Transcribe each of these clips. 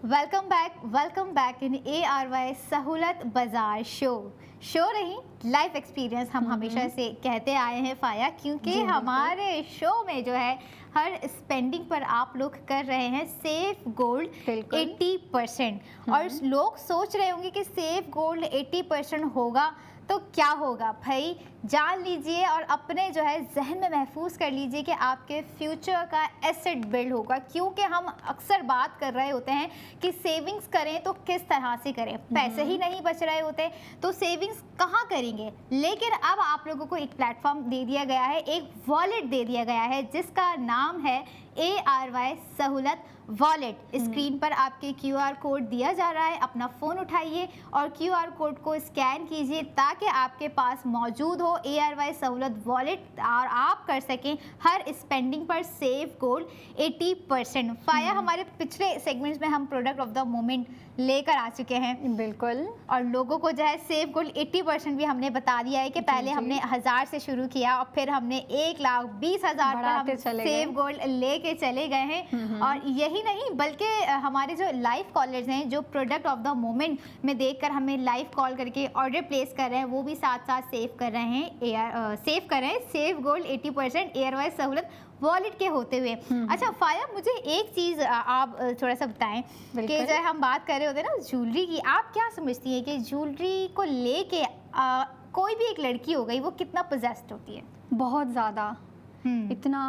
Welcome back in ARY सहूलत बाजार show नहीं लाइफ एक्सपीरियंस हम हमेशा से कहते आए हैं फाया, क्योंकि हमारे शो में जो है हर स्पेंडिंग पर आप लोग कर रहे हैं सेफ गोल्ड 80%। और लोग सोच रहे होंगे कि सेफ गोल्ड 80% होगा तो क्या होगा। भाई जान लीजिए और अपने जो है जहन में महफूज कर लीजिए कि आपके फ्यूचर का एसेट बिल्ड होगा, क्योंकि हम अक्सर बात कर रहे होते हैं कि सेविंग्स करें तो किस तरह से करें, पैसे ही नहीं बच रहे होते तो सेविंग्स कहाँ करेंगे। लेकिन अब आप लोगों को एक प्लेटफॉर्म दे दिया गया है, एक वॉलेट दे दिया गया है जिसका नाम है ARY सहूलत वॉलेट। स्क्रीन पर आपके QR कोड दिया जा रहा है, अपना फ़ोन उठाइए और QR कोड को स्कैन कीजिए ताकि आपके पास मौजूद हो ARY सहूलत वॉलेट और आप कर सकें हर स्पेंडिंग पर सेव गोल्ड 80%। फाया, हमारे पिछले सेगमेंट्स में हम प्रोडक्ट ऑफ द मोमेंट लेकर आ चुके हैं, बिल्कुल, और लोगों को जो है सेव गोल्ड 80% भी हमने बता दिया है कि पहले हमने 1000 से शुरू किया और फिर हमने 1,20,000 पर हम सेव गोल्ड लेके चले गए हैं। और यही नहीं बल्कि हमारे जो लाइव कॉलर्स हैं जो प्रोडक्ट ऑफ द मोमेंट में देखकर हमें लाइव कॉल करके ऑर्डर प्लेस कर रहे हैं, वो भी साथ साथ सेव कर रहे हैं सेव गोल्ड 80% ARY सहूलत वॉलेट के होते हुए। अच्छा फाया, मुझे एक चीज़ आप थोड़ा सा बताएं कि जो हम बात कर रहे होते हैं ना ज्वेलरी की, आप क्या समझती हैं कि ज्वेलरी को लेके कोई भी एक लड़की हो गई वो कितना पोजेस्ड होती है? बहुत ज़्यादा। इतना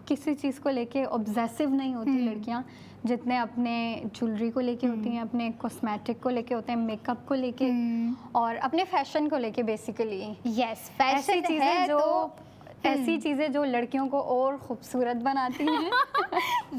किसी चीज़ को लेके ऑब्सेसिव नहीं होती लड़कियां जितने अपने ज्वेलरी को लेके होती हैं, अपने कॉस्मेटिक को लेके होते हैं, मेकअप को लेके और अपने फैशन को लेके बेसिकली। यस, फैशन चीज़ें जो ऐसी चीज़ें जो लड़कियों को और खूबसूरत बनाती हैं।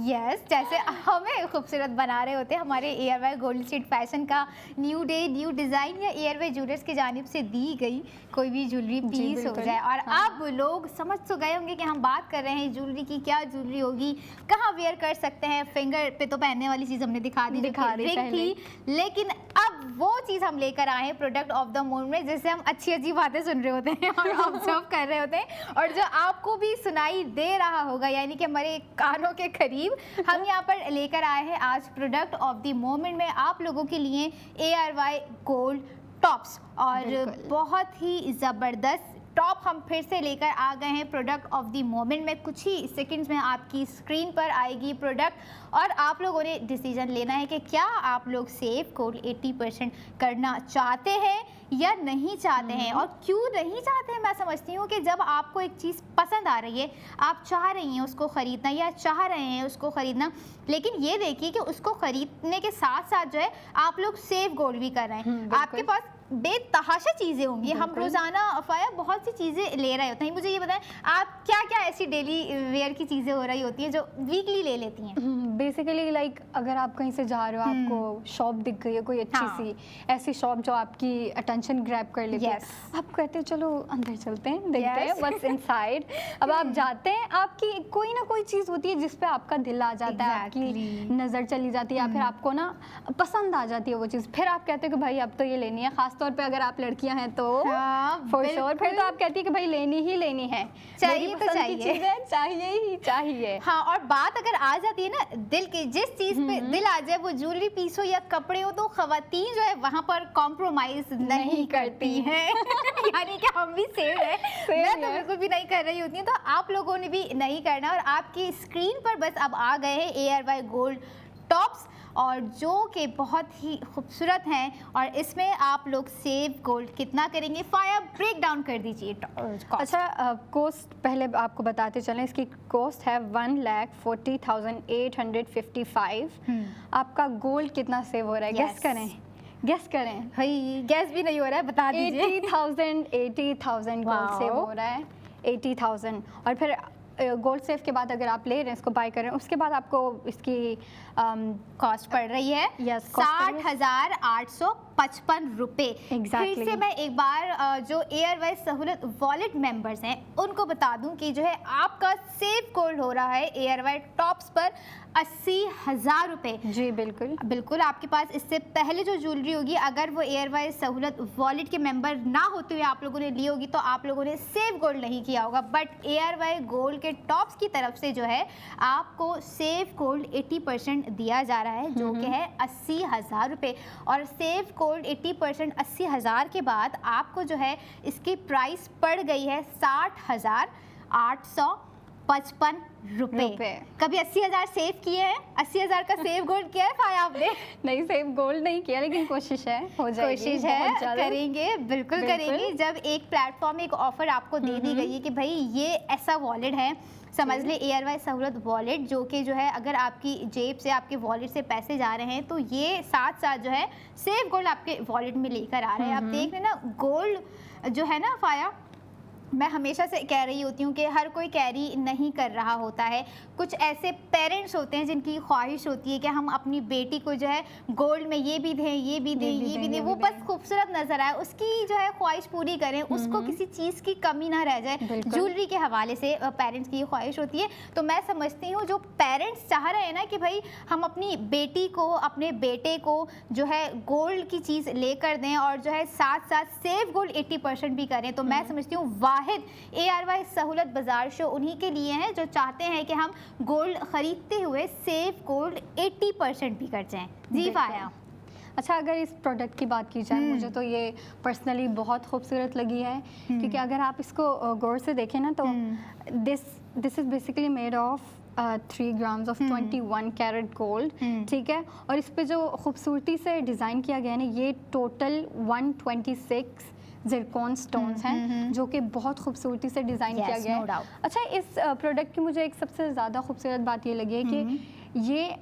यस, जैसे हमें खूबसूरत बना रहे होते हैं हमारे ARY गोल्ड स्ट्रीट फैशन का न्यू डे न्यू डिज़ाइन या ARY ज्वेलर्स की जानिब से दी गई कोई भी ज्वेलरी पीस हो जाए। और अब लोग समझ तो गए होंगे कि हम बात कर रहे हैं ज्वेलरी की, क्या ज्वेलरी होगी, कहाँ वेयर कर सकते हैं। फिंगर पे तो पहनने वाली चीज़ हमने दिखा दी थी, लेकिन अब वो चीज़ हम लेकर आए हैं प्रोडक्ट ऑफ द मोमेंट, जिससे हम अच्छी अच्छी बातें सुन रहे होते हैं और ऑब्जर्व कर रहे होते हैं और जो आपको भी सुनाई दे रहा होगा, यानी कि हमारे कानों के करीब हम यहाँ पर लेकर आए हैं आज प्रोडक्ट ऑफ द मोमेंट में आप लोगों के लिए ARY गोल्ड टॉप्स। और बहुत ही ज़बरदस्त टॉप हम फिर से लेकर आ गए हैं प्रोडक्ट ऑफ द मोमेंट में। कुछ ही सेकंड्स में आपकी स्क्रीन पर आएगी प्रोडक्ट और आप लोगों ने डिसीजन लेना है कि क्या आप लोग सेव गोल्ड 80% करना चाहते हैं या नहीं चाहते हैं। और क्यों नहीं चाहते हैं, मैं समझती हूँ कि जब आपको एक चीज़ पसंद आ रही है, आप चाह रही हैं उसको ख़रीदना या चाह रहे हैं उसको ख़रीदना, लेकिन ये देखिए कि उसको ख़रीदने के साथ साथ जो है आप लोग सेव गोल्ड भी कर रहे हैं। आपके पास बेतहाशा चीज़ें होंगी, हम रोज़ाना फाया बहुत सी चीज़ें ले रहे होते हैं। मुझे ये बताएं आप क्या क्या ऐसी डेली वेयर की चीज़ें हो रही होती हैं जो वीकली ले लेती हैं? बेसिकली लाइक अगर आप कहीं से जा रहे हो, आपको शॉप दिख गई है कोई अच्छी सी ऐसी शॉप जो आपकी अटेंशन ग्रैब कर लेती है, आप कहते हैं चलो अंदर चलते हैं, देखते हैं व्हाट्स इनसाइड। अब आप जाते हैं, आपकी कोई ना कोई चीज़ होती है जिस पे आपका दिल आ जाता है, आपकी नज़र चली जाती है या फिर आपको ना पसंद आ जाती है वो चीज़, फिर आप कहते हैं कि भाई अब तो ये लेनी है। खासतौर पे अगर आप लड़कियां हैं तो फॉर श्योर फिर तो आप कहती है कि भाई लेनी ही लेनी है, चाहिए तो चाहिए ही चाहिए। हाँ, और बात अगर आ जाती है ना दिल की, जिस चीज़ पे दिल आ जाए, वो ज्वेलरी पीस हो या कपड़े हो, तो खवातीन जो है वहाँ पर कॉम्प्रोमाइज़ नहीं करती हैं। यानी कि हम भी सेम है, मैं तो बिल्कुल भी नहीं कर रही होती हूँ, तो आप लोगों ने भी नहीं करना। और आपकी स्क्रीन पर बस अब आ गए हैं ARY गोल्ड टॉप्स और जो कि बहुत ही खूबसूरत हैं, और इसमें आप लोग सेव गोल्ड कितना करेंगे फाया ब्रेक डाउन कर दीजिए। अच्छा, कॉस्ट पहले आपको बताते चलें, इसकी कॉस्ट है 1,40,855। आपका गोल्ड कितना सेव हो रहा है? गेस करें भाई, गेस भी नहीं हो रहा है, बता दीजिए। 80,000 गोल्ड सेव हो रहा है, 80,000। और फिर गोल्ड सेफ के बाद अगर आप ले रहे हैं, इसको बाय कर रहे हैं, उसके बाद आपको इसकी कॉस्ट पड़ रही है 60,855 रुपये। फिर से मैं एक बार जो ARY सहूलत वॉलेट मेंबर्स हैं उनको बता दूं कि जो है आपका सेव गोल्ड हो रहा है एयरवाई टॉप्स पर 80,000 रुपये। जी बिल्कुल बिल्कुल। आपके पास इससे पहले जो ज्वेलरी होगी, अगर वो एयरवाई सहूलत वॉलेट के मेंबर ना होते हुए आप लोगों ने ली होगी तो आप लोगों ने सेव गोल्ड नहीं किया होगा, बट एयरवाई गोल्ड के टॉप्स की तरफ से जो है आपको सेव गोल्ड 80% दिया जा रहा है, जो कि है 80,000 रुपये। और सेव गोल्ड 80% 80,000 के बाद आपको जो है इसकी प्राइस पड़ गई है 60,855 रुपये। कभी 80,000 सेव किए हैं? 80,000 का सेव गोल्ड किया है पाया आपने? नहीं, सेव गोल्ड नहीं किया, लेकिन कोशिश है, हो जाएगी, कोशिश है, करेंगे, बिल्कुल करेंगे। जब एक प्लेटफॉर्म एक ऑफर आपको दे दी गई है कि भाई ये ऐसा वॉलेट है, समझ ले एयरवाई सहूलत वॉलेट, जो कि जो है अगर आपकी जेब से आपके वॉलेट से पैसे जा रहे हैं तो ये साथ साथ जो है सेव गोल्ड आपके वॉलेट में लेकर आ रहे हैं। आप देख रहे हैं ना, गोल्ड जो है ना फाया, मैं हमेशा से कह रही होती हूँ कि हर कोई कैरी नहीं कर रहा होता है। कुछ ऐसे पेरेंट्स होते हैं जिनकी ख्वाहिश होती है कि हम अपनी बेटी को जो है गोल्ड में ये भी दें, ये भी दें, ये भी दें, वो बस खूबसूरत नजर आए, उसकी जो है ख्वाहिश पूरी करें, उसको किसी चीज़ की कमी ना रह जाए। ज्वेलरी के हवाले से पेरेंट्स की ये ख्वाहिश होती है। तो मैं समझती हूँ जो पेरेंट्स चाह रहे हैं ना कि भाई हम अपनी बेटी को, अपने बेटे को जो है गोल्ड की चीज़ लेकर दें और जो है साथ साथ सेव गोल्ड 80% भी करें, तो मैं समझती हूँ एयरवाई सहूलत बाजार शो उन्हीं के लिए हैं जो चाहते हैं कि हम गोल्ड खरीदते हुए सेव गोल्ड 80% भी कर जाएं। जी फाया। अच्छा, अगर इस प्रोडक्ट की बात की जाए, मुझे तो ये पर्सनली बहुत खूबसूरत लगी है, क्योंकि अगर आप इसको गौर से देखें ना तो this is basically made of 3 grams of 21 carat gold, ठीक है। और इस पे जो खूबसूरती से डिज़ाइन किया गया है ना, ये टोटल 126 ज़िरकॉन स्टोन्स हैं जो कि बहुत खूबसूरती से डिज़ाइन किया गया है। अच्छा, इस प्रोडक्ट की मुझे एक सबसे ज़्यादा खूबसूरत बात ये लगी है कि ये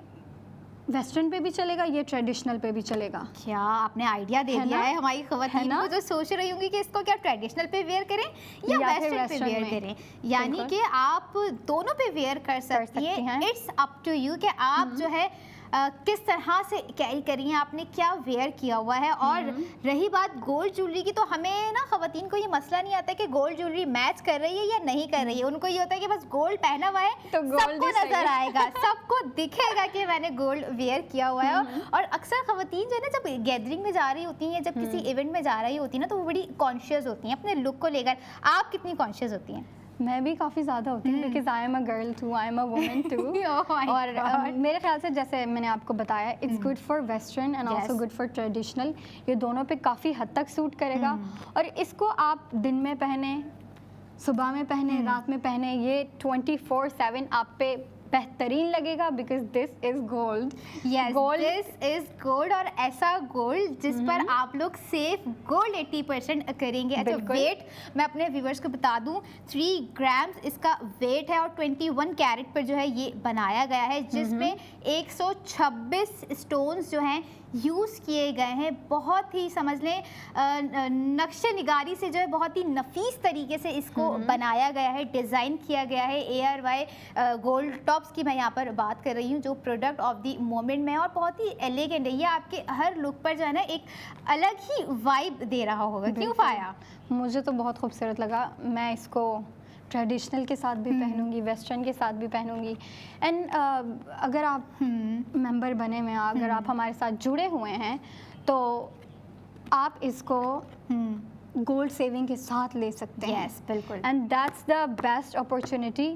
वेस्टर्न पे भी चलेगा, ये ट्रेडिशनल पे भी चलेगा। क्या आपने आइडिया दे दिया है हमारी ख़वातीन को जो सोच रही होंगी कि इसको क्या ट्रेडिशनल पे वेयर करें या वेस्टर्न पे वेयर करें, यानी कि आप दोनों पे वेयर कर सकती हैं। इट्स अप टू यू कि आप जो है किस तरह से कैरी करी है, आपने क्या वेयर किया हुआ है। और रही बात गोल्ड ज्वेलरी की, तो हमें ना ख़वातीन को ये मसला नहीं आता कि गोल्ड ज्वेलरी मैच कर रही है या नहीं कर रही है। उनको ये होता है कि बस गोल्ड पहना हुआ है तो सबको नजर आएगा, सबको दिखेगा कि मैंने गोल्ड वेयर किया हुआ है। और अक्सर ख़वातीन जो है ना, जब गैदरिंग में जा रही होती हैं, जब किसी इवेंट में जा रही होती है ना, तो वो बड़ी कॉन्शियस होती हैं अपने लुक को लेकर। आप कितनी कॉन्शियस होती हैं? मैं भी काफ़ी ज़्यादा होती हूँ, because I am a girl too, I am a woman too. और मेरे ख्याल से जैसे मैंने आपको बताया, it's good for western and also good for traditional. ये दोनों पे काफ़ी हद तक सूट करेगा। और इसको आप दिन में पहने, सुबह में पहने, रात में पहने, ये 24/7 आप पे बेहतरीन लगेगा, because this is gold. This is gold, और ऐसा गोल्ड जिस पर आप लोग सेफ गोल्ड 80% करेंगे। अच्छा, वेट मैं अपने व्यूवर्स को बता दूं, 3 ग्राम्स इसका वेट है और 21 कैरेट पर जो है ये बनाया गया है, जिसमें 126 स्टोन्स जो हैं यूज़ किए गए हैं। बहुत ही समझ लें नक्शे निगारी से जो है बहुत ही नफीस तरीके से इसको बनाया गया है, डिज़ाइन किया गया है। एयरवाई गोल्ड टॉप्स की मैं यहाँ पर बात कर रही हूँ, जो प्रोडक्ट ऑफ द मोमेंट में, और बहुत ही एलिगेंट है। ये आपके हर लुक पर जो है ना एक अलग ही वाइब दे रहा होगा। क्यों फाया? मुझे तो बहुत खूबसूरत लगा। मैं इसको ट्रेडिशनल के साथ भी पहनूंगी, वेस्टर्न के साथ भी पहनूंगी। एंड अगर आप मेंबर बने हुए हैं, अगर आप हमारे साथ जुड़े हुए हैं, तो आप इसको गोल्ड सेविंग के साथ ले सकते हैं। यस, बिल्कुल। And that's the best opportunity.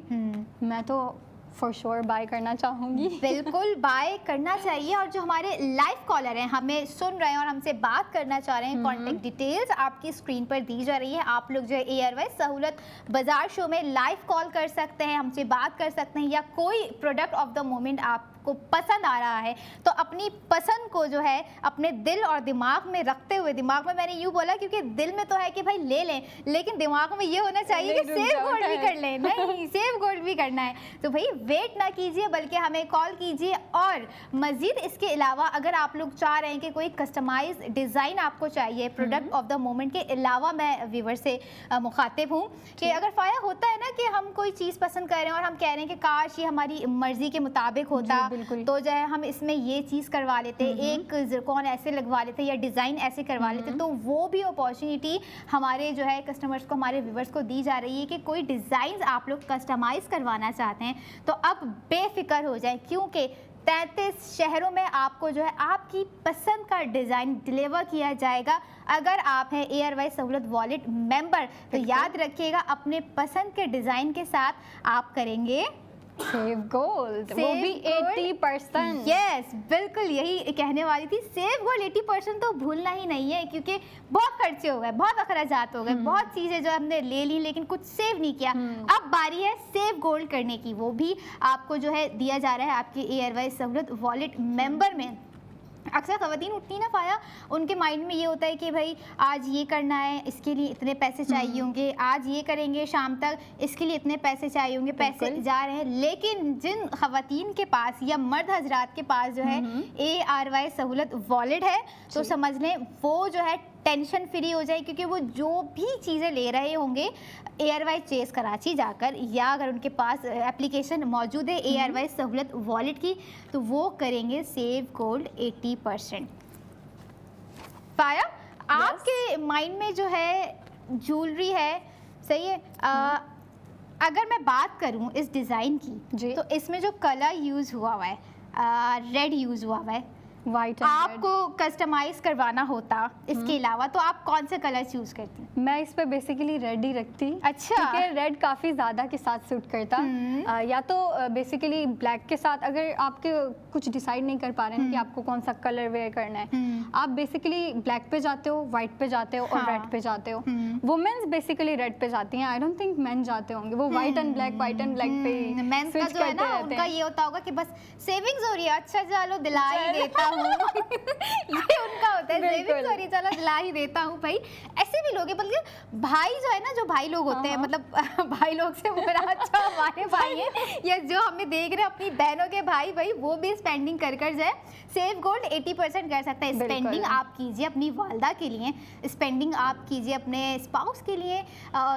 मैं तो फॉर श्योर बाय करना चाहूँगी। बिल्कुल बाय करना चाहिए। और जो हमारे लाइव कॉलर हैं, हमें सुन रहे हैं और हमसे बात करना चाह रहे हैं, कॉन्टेक्ट डिटेल्स आपकी स्क्रीन पर दी जा रही है। आप लोग जो है एयरवाई सहूलत बाजार शो में लाइव कॉल कर सकते हैं, हमसे बात कर सकते हैं, या कोई प्रोडक्ट ऑफ द मोमेंट आपको पसंद आ रहा है तो अपनी पसंद को जो है अपने दिल और दिमाग में रखते हुए, दिमाग में मैंने यूँ बोला क्योंकि दिल में तो है कि भाई ले लें, लेकिन दिमाग में ये होना चाहिए कि सेव गोल्ड भी कर लें। नहीं, सेव गोल्ड भी करना है तो भाई वेट ना कीजिए, बल्कि हमें कॉल कीजिए। और मज़ीद इसके अलावा अगर आप लोग चाह रहे हैं कि कोई कस्टमाइज डिज़ाइन आपको चाहिए प्रोडक्ट ऑफ द मोमेंट के अलावा, मैं व्यूवर से मुखातिब हूँ कि अगर फाया होता है ना कि हम कोई चीज़ पसंद कर रहे हैं और हम कह रहे हैं कि काश ये हमारी मर्ज़ी के मुताबिक होता, तो जो है हम इसमें ये चीज़ करवा लेते, एक ज़िरकॉन ऐसे लगवा लेते या डिज़ाइन ऐसे करवा लेते, तो वो भी अपॉर्चुनिटी हमारे जो है कस्टमर्स को, हमारे व्यूवर्स को दी जा रही है कि कोई डिज़ाइन आप लोग कस्टमाइज़ करवा करवाना चाहते हैं तो अब बेफिक्र हो जाए, क्योंकि 33 शहरों में आपको जो है आपकी पसंद का डिज़ाइन डिलीवर किया जाएगा। अगर आप हैं एयरवाई सहूलत वॉलेट मेंबर तो याद रखिएगा अपने पसंद के डिज़ाइन के साथ आप करेंगे सेव गोल्ड, वो भी 80%। यस, बिल्कुल यही कहने वाली थी। सेव गोल्ड 80% तो भूलना ही नहीं है, क्योंकि बहुत खर्चे हो गए, बहुत अखराजात हो गए, बहुत चीज़ें जो हमने ले ली लेकिन कुछ सेव नहीं किया। अब बारी है सेव गोल्ड करने की, वो भी आपको जो है दिया जा रहा है आपके एयरवाई सहूलत वॉलेट मेंबर में। अक्सर ख़वातीन उठती ना फाया, उनके माइंड में ये होता है कि भाई आज ये करना है, इसके लिए इतने पैसे चाहिए होंगे, आज ये करेंगे शाम तक, इसके लिए इतने पैसे चाहिए होंगे, पैसे जा रहे हैं। लेकिन जिन ख़वातीन के पास या मर्द हजरात के पास जो है ARY सहूलत वॉलेट है तो समझ लें वो जो है टेंशन फ्री हो जाए, क्योंकि वो जो भी चीज़ें ले रहे होंगे एयरवाई चेस कराची जाकर, या अगर उनके पास एप्लीकेशन मौजूद है ARY सहूलत वॉलेट की, तो वो करेंगे सेव गोल्ड 80%। फाया, आपके माइंड में जो है ज्वेलरी है, सही है, अगर मैं बात करूं इस डिज़ाइन की तो इसमें जो कलर यूज़ हुआ हुआ है, रेड यूज़ हुआ हुआ है, वाइट, आपको कस्टमाइज करवाना होता इसके अलावा तो आप कौन से कलर्स यूज करती हैं? मैं इस पे बेसिकली रेड ही रखती। अच्छा, क्योंकि रेड काफ़ी ज़्यादा के साथ सूट करता। या तो बेसिकली ब्लैक के साथ, अगर आपके कुछ डिसाइड नहीं कर पा रहे हैं कि आपको कौन सा कलर वेयर करना है, आप बेसिकली ब्लैक पे जाते हो, वाइट पे जाते हो और रेड पे जाते हो। वुमेन्स बेसिकली रेड पे जाती हैं, आई डोंट थिंक मेन जाते होंगे, वो वाइट एंड ब्लैक पे मेंस का जो है ना उनका ये होता होगा कि बस सेविंग्स हो रही है, अच्छा चलो दिला ही देता हूँ ये उनका होता है, सेविंग्स हो रही है, चलो दिला ही देता हूँ। भाई ऐसे भी लोग हैं, बल्कि भाई जो है ना, जो भाई लोग होते हैं, मतलब भाई लोग से मेरा अच्छा हमारे भाई है या जो हमें देख रहे हैं अपनी बहनों के भाई, भाई वो भी स्पेंडिंग कर जाए। सेव गोल्ड 80% कर सकता है। स्पेंडिंग आप कीजिए अपनी वालदा के लिए, स्पेंडिंग आप कीजिए अपने स्पाउस के लिए,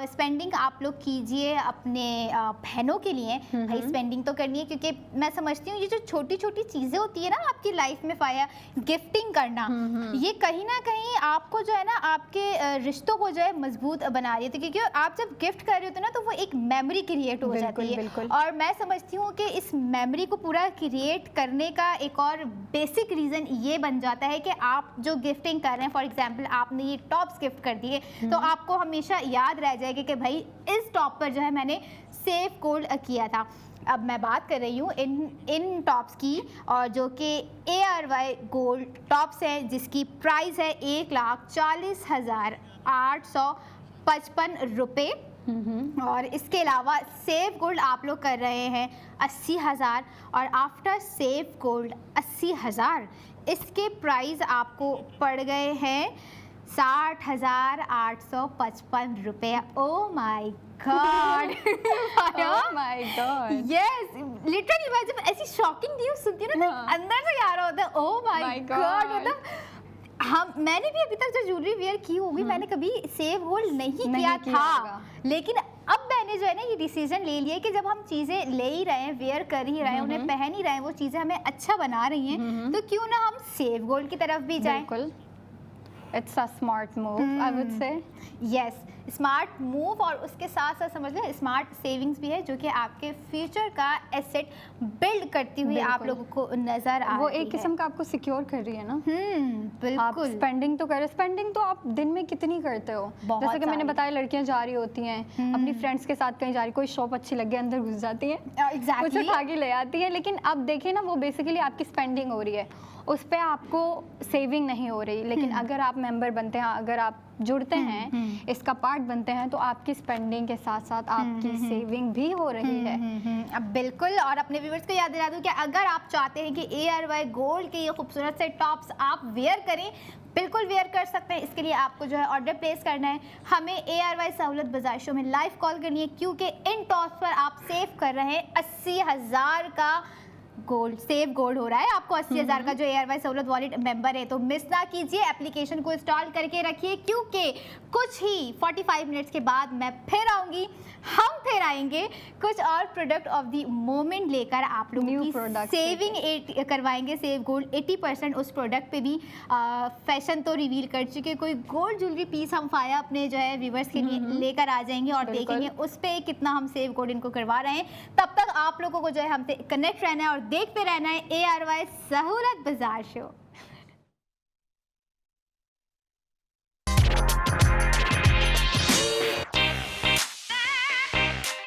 स्पेंडिंग आप लोग कीजिए अपने बहनों के लिए। भाई स्पेंडिंग तो करनी है, क्योंकि मैं समझती हूँ ये जो छोटी छोटी चीज़ें होती है ना आपकी लाइफ में फाया, गिफ्टिंग करना, ये कहीं ना कहीं आपको जो है ना आपके रिश्तों को जो है मजबूत बना रही है, क्योंकि आप जब गिफ्ट कर रहे होते हैं ना तो वो एक मेमोरी क्रिएट हो जाती है। और मैं समझती हूँ कि इस मेमोरी को पूरा क्रिएट करने का एक और बेसिक रीज़न ये बन जाता है कि आप जो गिफ्टिंग कर रहे हैं, फॉर एग्जांपल आपने ये टॉप्स गिफ्ट कर दिए, तो आपको हमेशा याद रह जाएगा कि भाई इस टॉप पर जो है मैंने सेव गोल्ड किया था। अब मैं बात कर रही हूँ इन टॉप्स की, और जो कि ARY गोल्ड टॉप्स है जिसकी प्राइस है 1,40,855 रुपये। और इसके अलावा सेव गोल्ड आप लोग कर रहे हैं 80,000, और आफ्टर सेव गोल्ड 80,000 इसके प्राइस आपको पड़ गए हैं 60,855 रुपये। Oh my God, oh my God, yes literally मैं जब ऐसी शॉकिंग न्यूज़ सुनती हूँ ना तो अंदर से यार होता है ओ माय गॉड। मतलब मैंने भी अभी तक जो ज्वेलरी वेयर की होगी मैंने कभी सेव गोल्ड नहीं किया था, लेकिन अब मैंने जो है ना ये डिसीजन ले लिया कि जब हम चीज़ें ले ही रहे हैं, वेयर कर ही रहे हैं, उन्हें पहन ही रहे हैं, वो चीज़ें हमें अच्छा बना रही हैं, तो क्यों ना हम सेव गोल्ड की तरफ भी जाएं। It's a smart move, I would say. Yes, smart move, और उसके साथ साथ समझ लें स्मार्ट सेविंग्स भी है, जो कि आपके फ्यूचर का एसेट बिल्ड करती हुई आप लोगों को नजर आ रही है। वो एक किस्म का आपको सिक्योर कर रही है ना। बिल्कुल। आप स्पेंडिंग तो कर, स्पेंडिंग तो आप दिन में कितनी करते हो? जैसे कि मैंने बताया, लड़कियां जा रही होती हैं अपनी फ्रेंड्स के साथ कहीं जा रही, कोई शॉप अच्छी लग गई अंदर घुस जाती है, कुछ उठा के ले आती है, लेकिन अब देखिए ना वो बेसिकली आपकी स्पेंडिंग हो रही है, उस पर आपको सेविंग नहीं हो रही। लेकिन अगर आप मेंबर बनते हैं, अगर आप जुड़ते हैं, इसका पार्ट बनते हैं, तो आपकी स्पेंडिंग के साथ साथ आपकी सेविंग भी हो रही है। अब बिल्कुल, और अपने व्यूअर्स को याद दिला दूं कि अगर आप चाहते हैं कि ARY गोल्ड के ये खूबसूरत से टॉप्स आप वेयर करें, बिल्कुल वेयर कर सकते हैं। इसके लिए आपको जो है ऑर्डर प्लेस करना है, हमें ARY सहूलत बाजार शो में लाइव कॉल करनी है, क्योंकि इन टॉप्स पर आप सेव कर रहे हैं 80,000 का गोल्ड सेव गोल्ड हो रहा है आपको 80,000 का जो एयरवाई सहूलत वॉलेट मेंबर है। तो मिस ना कीजिए, एप्लीकेशन को इंस्टॉल करके रखिए, क्योंकि कुछ ही 45 मिनट्स के बाद मैं फिर आऊँगी, हम फिर आएंगे कुछ और प्रोडक्ट ऑफ द मोमेंट लेकर आप लोगों की सेविंग करवाएंगे। सेव गोल्ड 80% उस प्रोडक्ट पे भी फैशन तो रिवील कर चुके, कोई गोल्ड ज्वेलरी पीस हम फाया अपने जो है व्यूवर्स के लिए लेकर आ जाएंगे और देखेंगे उस पे कितना हम सेव गोल्ड इनको करवा रहे हैं। तब तक आप लोगों को जो है हमसे कनेक्ट रहना है और देखते रहना है ARY सहूलत बाजार शो।